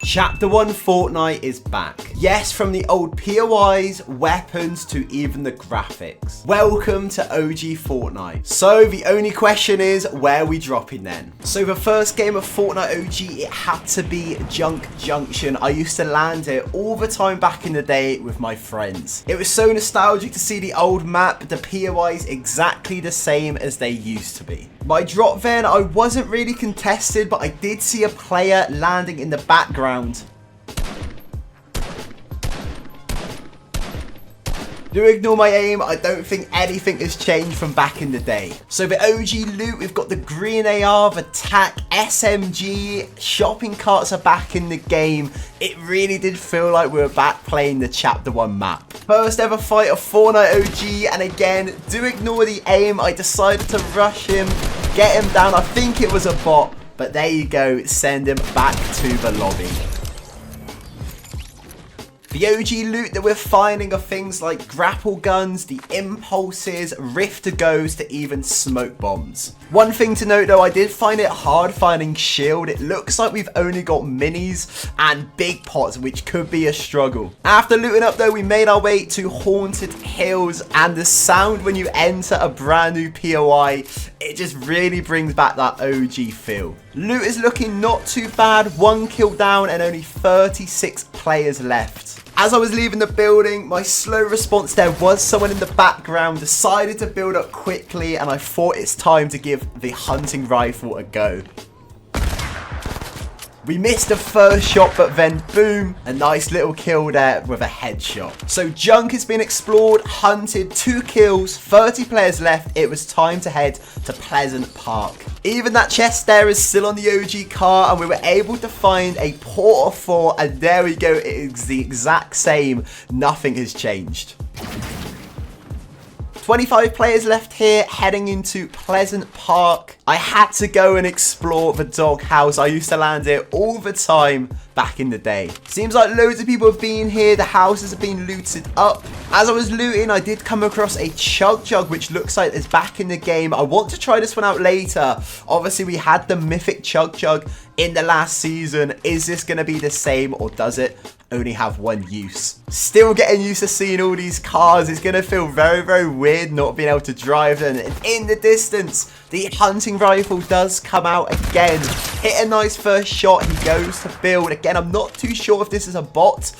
Chapter 1 Fortnite is back. Yes, from the old POIs, weapons, to even the graphics. Welcome to OG Fortnite. So the only question is, where are we dropping then? So the first game of Fortnite OG, it had to be Junk Junction. I used to land it all the time back in the day with my friends. It was so nostalgic to see the old map, the POIs exactly the same as they used to be. My drop then, I wasn't really contested, but I did see a player landing in the background. Do ignore my aim, I don't think anything has changed from back in the day. So the OG loot, we've got the green AR, the TAC, SMG, shopping carts are back in the game. It really did feel like we were back playing the Chapter 1 map. First ever fight of Fortnite OG, and again, do ignore the aim, I decided to rush him, get him down. I think it was a bot, but there you go, send him back to the lobby. The OG loot that we're finding are things like grapple guns, the impulses, rift to goes, to even smoke bombs. One thing to note though, I did find it hard finding shield. It looks like we've only got minis and big pots, which could be a struggle. After looting up though, we made our way to Haunted Hills, and the sound when you enter a brand new POI, it just really brings back that OG feel. Loot is looking not too bad, 1 kill down and only 36 players left. As I was leaving the building, my slow response there was someone in the background, decided to build up quickly, and I thought it's time to give the hunting rifle a go. We missed the first shot, but then boom, a nice little kill there with a headshot. So junk has been explored, hunted, 2 kills, 30 players left. It was time to head to Pleasant Park. Even that chest there is still on the OG car, and we were able to find a port of 4, and there we go, it is the exact same. Nothing has changed. 25 players left here, heading into Pleasant Park. I had to go and explore the doghouse. I used to land here all the time back in the day. Seems like loads of people have been here. The houses have been looted up. As I was looting, I did come across a Chug Jug, which looks like it's back in the game. I want to try this one out later. Obviously, we had the mythic Chug Jug in the last season. Is this going to be the same, or does it only have one use? Still getting used to seeing all these cars. It's going to feel very, very weird not being able to drive them. And in the distance, the hunting rifle does come out again. Hit a nice first shot. He goes to build. Again, I'm not too sure if this is a bot.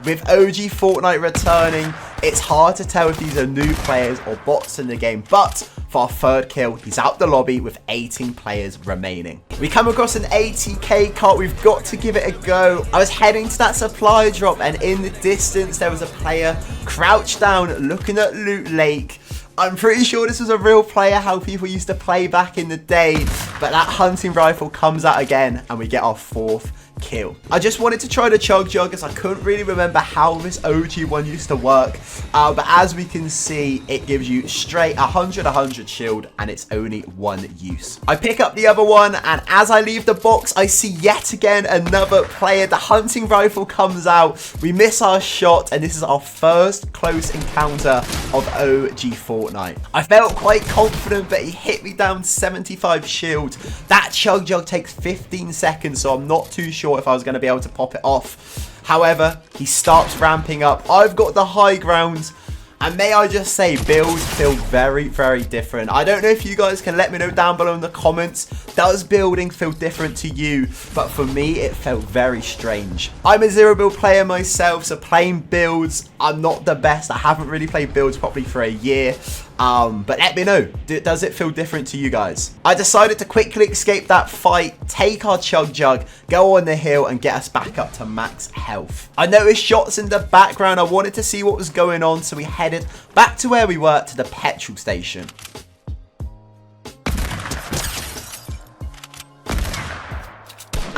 With OG Fortnite returning, it's hard to tell if these are new players or bots in the game. But for our third kill, he's out the lobby with 18 players remaining. We come across an ATK cart. We've got to give it a go. I was heading to that supply drop, and in the distance, there was a player crouched down looking at Loot Lake. I'm pretty sure this was a real player, how people used to play back in the day. But that hunting rifle comes out again, and we get our 4th kill. I just wanted to try the Chug Jug, as I couldn't really remember how this OG one used to work. But as we can see, it gives you straight 100 shield, and it's only 1 use. I pick up the other one, and as I leave the box, I see yet again another player. The hunting rifle comes out. We miss our shot, and this is our first close encounter of OG Fortnite. I felt quite confident, but he hit me down 75 shield. That Chug Jug takes 15 seconds, so I'm not too sure if I was going to be able to pop it off. However, he starts ramping up. I've got the high ground, and may I just say, builds feel very, very different. I don't know if you guys can let me know down below in the comments. Does building feel different to you? But for me, it felt very strange. I'm a 0 build player myself, so playing builds, I'm not the best. I haven't really played builds properly for a year. But let me know, does it feel different to you guys? I decided to quickly escape that fight, take our Chug Jug, go on the hill, and get us back up to max health. I noticed shots in the background. I wanted to see what was going on, so we headed back to where we were, to the petrol station.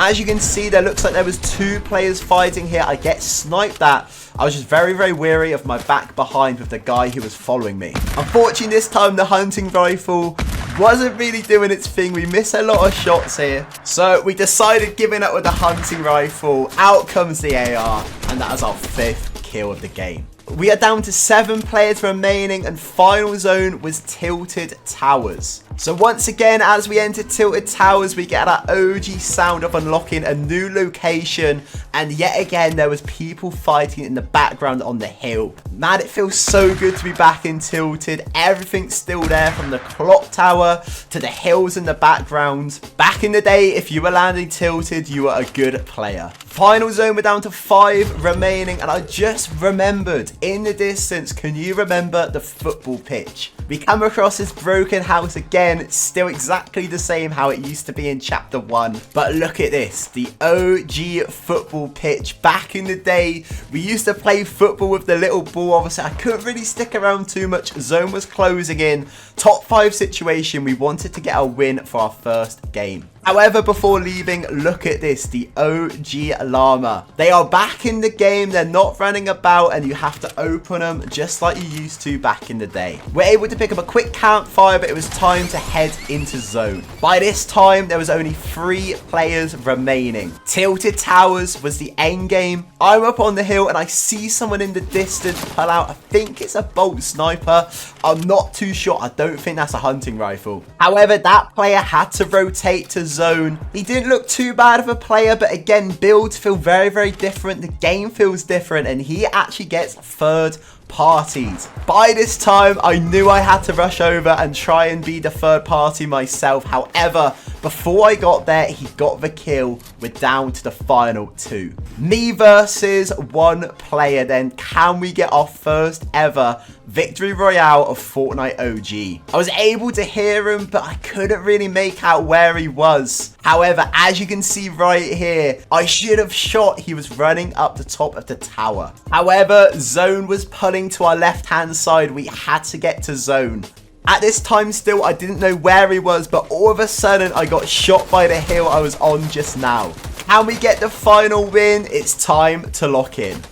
As you can see, there looks like there was 2 players fighting here. I get sniped at. I was just very, very wary of my back behind with the guy who was following me. Unfortunately, this time the hunting rifle wasn't really doing its thing. We missed a lot of shots here. So we decided giving up with the hunting rifle. Out comes the AR, and that is our 5th kill of the game. We are down to 7 players remaining, and final zone was Tilted Towers. So once again, as we enter Tilted Towers, we get that OG sound of unlocking a new location. And yet again, there was people fighting in the background on the hill. Man, it feels so good to be back in Tilted. Everything's still there, from the clock tower to the hills in the background. Back in the day, if you were landing Tilted, you were a good player. Final zone, we're down to 5 remaining, and I just remembered, in the distance, can you remember the football pitch? We come across this broken house again. It's still exactly the same how it used to be in chapter 1. But look at this, the OG football pitch. Back in the day, we used to play football with the little ball. Obviously, I couldn't really stick around too much. Zone was closing in. Top 5 situation. We wanted to get a win for our first game. However, before leaving, look at this, the OG llama. They are back in the game, they're not running about, and you have to open them just like you used to back in the day. We're able to pick up a quick campfire, but it was time to head into zone. By this time, there was only 3 players remaining. Tilted Towers was the end game. I'm up on the hill, and I see someone in the distance pull out, I think it's a bolt sniper. I'm not too sure, I don't think that's a hunting rifle. However, that player had to rotate to zone. He didn't look too bad of a player, but again, builds feel very, very different. The game feels different, and he actually gets third parties. By this time, I knew I had to rush over and try and be the third party myself. However, before I got there, he got the kill. We're down to the final 2. Me versus 1 player then. Can we get our first ever victory royale of Fortnite OG? I was able to hear him, but I couldn't really make out where he was. However, as you can see right here, I should have shot. He was running up the top of the tower. However, zone was pulling to our left-hand side. We had to get to zone. At this time still, I didn't know where he was, but all of a sudden, I got shot by the hill I was on just now. Can we get the final win? It's time to lock in.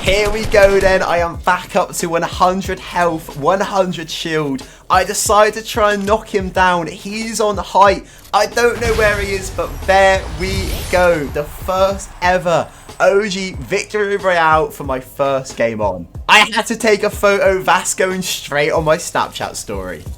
Here we go then, I am back up to 100 health, 100 shield. I decide to try and knock him down. He's on height. I don't know where he is, but there we go. The first ever OG victory royale for my first game on. I had to take a photo, that's going straight on my Snapchat story.